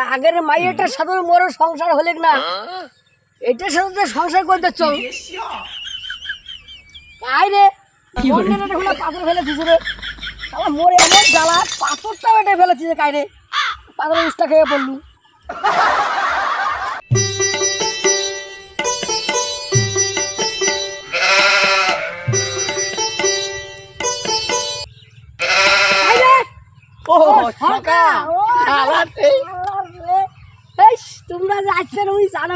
আগের মাইয়েটার সাথে মোর সংসার হলে না এটার সাথে সংসার করতে চল কাই রে পাথর ফেলে দিছে রে শালা মোর এমন জ্বালা পাথরটাও এটা ফেলে দিছে কাই রে পাথরের উষ্টা খেয়ে পড়লু তোমরা যে আসছেন ওই জানো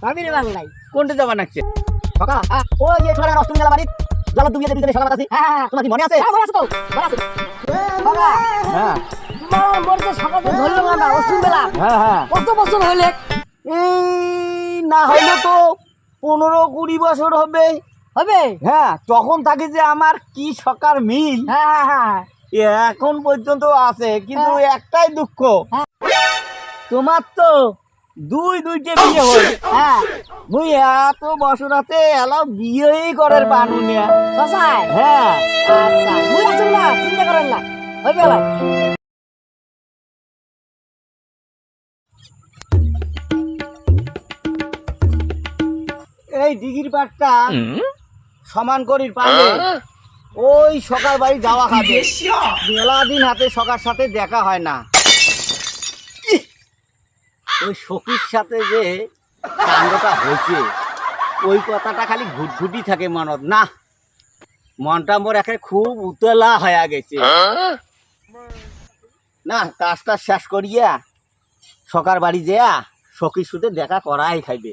ভাবি রে বাংলায় কোনটা যাবা নাকছে সকা ও যে ছোড়া অষ্টমী গেলা বাড়ি জল দুনিয়া দিতে সকাল বাতাসি তোমার কি মনে আছে মনে আছে তো মনে আছে বাবা হ্যাঁ তোমার মোর যে সকালে ধরলো না অষ্টমী বেলা হ্যাঁ কত বছর হইলে এই না হইলে তো 15-20 বছর হবে হবে হ্যাঁ তখন থাকি যে আমার কি সকার মিল হ্যাঁ এখন পর্যন্ত আছে কিন্তু একটাই দুঃখ তোমার তো দুইটে বিয়ে হল হ্যাঁ মুই এত বছর আছে এলাও বিয়েই করার বানুনিয়া সসাই হ্যাঁ আচ্ছা মুই আসুন না চিন্তা করেন না হইবে ভাই এই দিঘির পাটটা সমান করির পারলে ওই সকাল বাড়ি যাওয়া খাবে মেলা দিন হাতে সকার সাথে দেখা হয় না ওই সখীর সাথে যে কাণ্ডটা হয়েছে ওই কথাটা খালি ঘুটঘুটি থাকে মনত না মনটা মোর একে খুব উতলা হয়ে গেছে না কাজটা শেষ করিয়া সকার বাড়ি যেয়া সখীর সাথে দেখা করাই খাইবে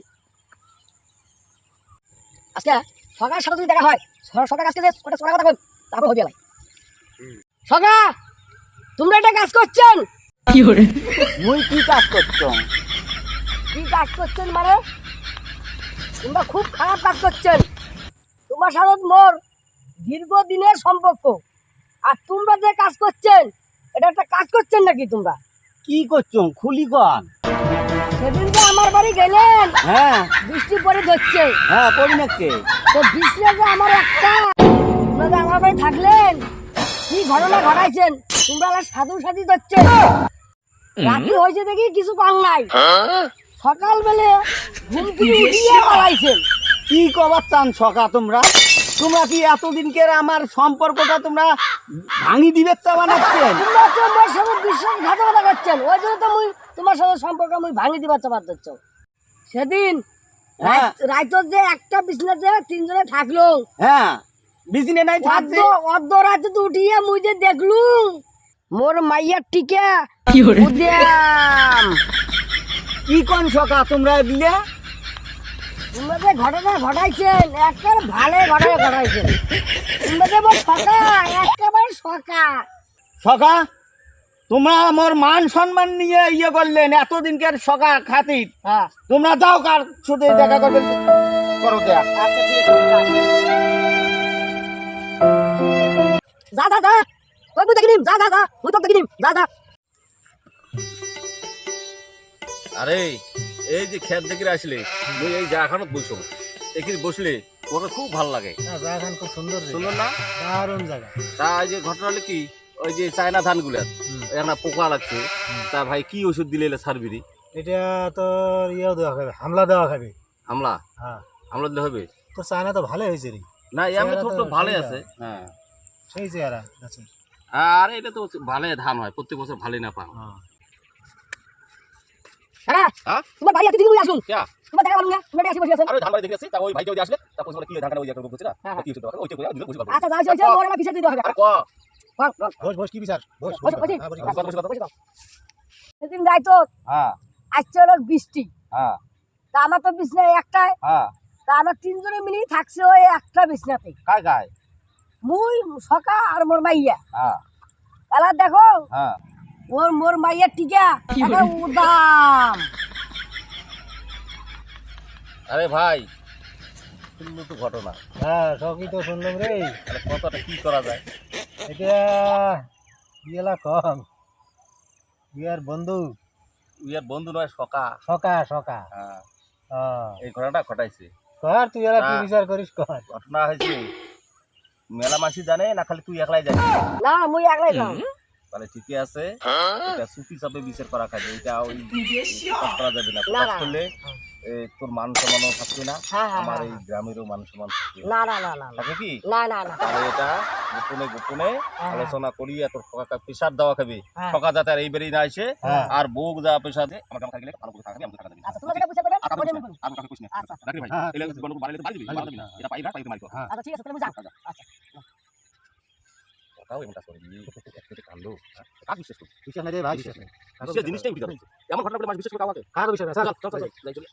আজকে সকাল সাথে যদি দেখা হয় সকাল আজকে যে কটা কথা বল তারপর হইবে ভাই সকা তোমরা এটা কাজ করছেন কি করে মুই কি কাজ করছো কি কাজ করছেন মানে তোমরা খুব খারাপ কাজ করছেন তোমার সাথে মোর দীর্ঘদিনের সম্পর্ক আর তোমরা যে কাজ করছেন এটা একটা কাজ করছেন নাকি তোমরা কি করছো খুলি কন সেদিন যে আমার বাড়ি গেলেন হ্যাঁ বৃষ্টি পরে ধরছে হ্যাঁ করি নাকি তো বৃষ্টিতে যে আমার একটা তোমরা যে আমার বাড়ি থাকলেন কি ঘটনা ঘটাইছেন তোমরা সাধু সাথী ধরছেন রাত্রি হয়েছে দেখি কিছু কম নাই সকালবেলা ঘুম থেকে উঠিয়ে পালাইছেন কি কবার চান সকা তোমরা তোমরা কি এতদিনকের আমার সম্পর্কটা তোমরা ভাঙি দিবে চাবা নাচ্ছেন তোমরা তো আমার সাথে বিশ্বাসঘাতকতা করছেন ওই জন্য তো মুই তোমার সাথে সম্পর্ক আমি ভাঙি দিবার চাপার দিচ্ছ সেদিন হ্যাঁ রাইতর যে একটা বিছনাতে তিনজনে থাকলো হ্যাঁ বিজিনে নাই থাকছে অর্ধ রাতে তো উঠিয়ে মুই যে দেখলু মোর মাইয়ার টিকা কি কোন সকা তোমরা দিলে তোমরা যে ঘটনা ঘটাইছেন একেবারে ভালো ঘটনা ঘটাইছেন তোমরা যে মোর সকা একেবারে সকা সকা তোমরা আমার মান সম্মান নিয়ে ইয়ে করলেন এতদিনকার সকা খাতির হ্যাঁ তোমরা যাও কার সাথে দেখা করবে করো দেয়া আচ্ছা ঠিক আছে যা যা যা ওই মুই দেখিনি যা যা যা মুই তো দেখিনি যা যা আরে এই যে খেত দেখে আসলে মুই এই জায়গাখানত বসো এখানে বসলে ওটা খুব ভালো লাগে জায়গাখান খুব সুন্দর সুন্দর না দারুণ জায়গা তা এই যে ঘটনা হলো কি ওই যে চায়না ধানগুলো এখানে পোকা লাগছে তা ভাই কি ওষুধ দিলে সার্বিরি এটা তোর ইয়েও দেওয়া খাবে হামলা দেওয়া খাবে হামলা হ্যাঁ হামলা দিলে হবে তো চায়না তো ভালোই হয়েছে রে না এমনি তো ভালোই আছে হ্যাঁ সেই চেহারা আছে আর এটা তো ভালো ধান হয় প্রত্যেক বছর ভালোই না পাও হ্যাঁ হ্যাঁ তোমার বাড়ি আজকে দিন আসুন क्या তোমার দেখা বলুন না তোমরা এসে বসে আছেন আরে ধান বাড়ি দেখে আসছে তা ওই ভাই যদি আসলে তা কোন কি ধান কাটা ওই একটা বলছে না কি হচ্ছে ওইটা কই দিলে বুঝি পারবো আচ্ছা যাও যাও মোর আমার পিছে দিতে হবে আরে কো বস বস কি বিচার বস বস, বস, হ্যাঁ, বস, কথা বলছি কথা সেদিন যাইতো হ্যাঁ আসছে হলো বৃষ্টি হ্যাঁ তা আমার তো বিছনায় একটাই হ্যাঁ তা আমরা তিনজনে মিলেই থাকছে ওই একটা বিছনাতে কায় কায় মুই সকা আর মোর মাইয়া হ্যাঁ তাহলে দেখো হ্যাঁ মোর মাইয়ার টিকা একটা উদাম আরে ভাই শুনলো তো ঘটনা হ্যাঁ সবই তো শুনলাম রে তাহলে কতটা কি করা যায় এটা বিয়েলা কম বিয়ার বন্ধু ইয়ার বন্ধু নয় সকা সকা সকা হ্যাঁ হ্যাঁ এই ঘটনাটা ঘটাইছে কর তুই এরা কি বিচার করিস কর ঘটনা হয়েছে মেলা মাসি জানে না খালি তুই একলাই জানিস না মুই একলাই যাও তাহলে ঠিকই আছে, এটা চুপি চাপে বিচার করা খাবে, এটা ওই প্রকাশ করা যাবে না। প্রকাশ না। করলে তোর মান সম্মানও থাকবে না, হ্যাঁ, হ্যাঁ, আমার হ্যাঁ, এই গ্রামেরও মান সম্মান থাকবে না না না না না থাকবে কি? না না না তাহলে এটা গোপনে গোপনে হ্যাঁ। আলোচনা করি, তোর ফকাকা প্রেসার দেওয়া খাবে, হ্যাঁ। ফকা যাতে আর এই বেরিয়ে না আসে, হ্যাঁ। আর বউ যা প্রেসার দেয় আমার গ্রাম থাকলে ভালো করে থাকবে, আমি টাকা দেব। আচ্ছা তোমরা যেটা বুঝতে পারবে আর কাকা ওটা কইছ আমি না, করব। আর কাকা কইছ না। আচ্ছা আচ্ছা রাখবি ভাই, হ্যাঁ, এলে গণক বাড়াইলে বাড়ি দিবি, বাড়া দিবি না, এটা পাইরা পাইতে মারিতো। হ্যাঁ। আচ্ছা ঠিক আছে তাহলে বুঝা আচ্ছা কথাও এমন কাজ করে দিবি, একসাথে কান্দো, কাজ বিশ্বাস করি, বিশ্বাস নাই রে ভাই, বিশ্বাস নাই। বিশ্বাস জিনিসটাই বিকার, এমন ঘটনা করে মানুষ বিশ্বাস করে কাউকে, কার বিশ্বাস আছে? চল চল চল যাই চল।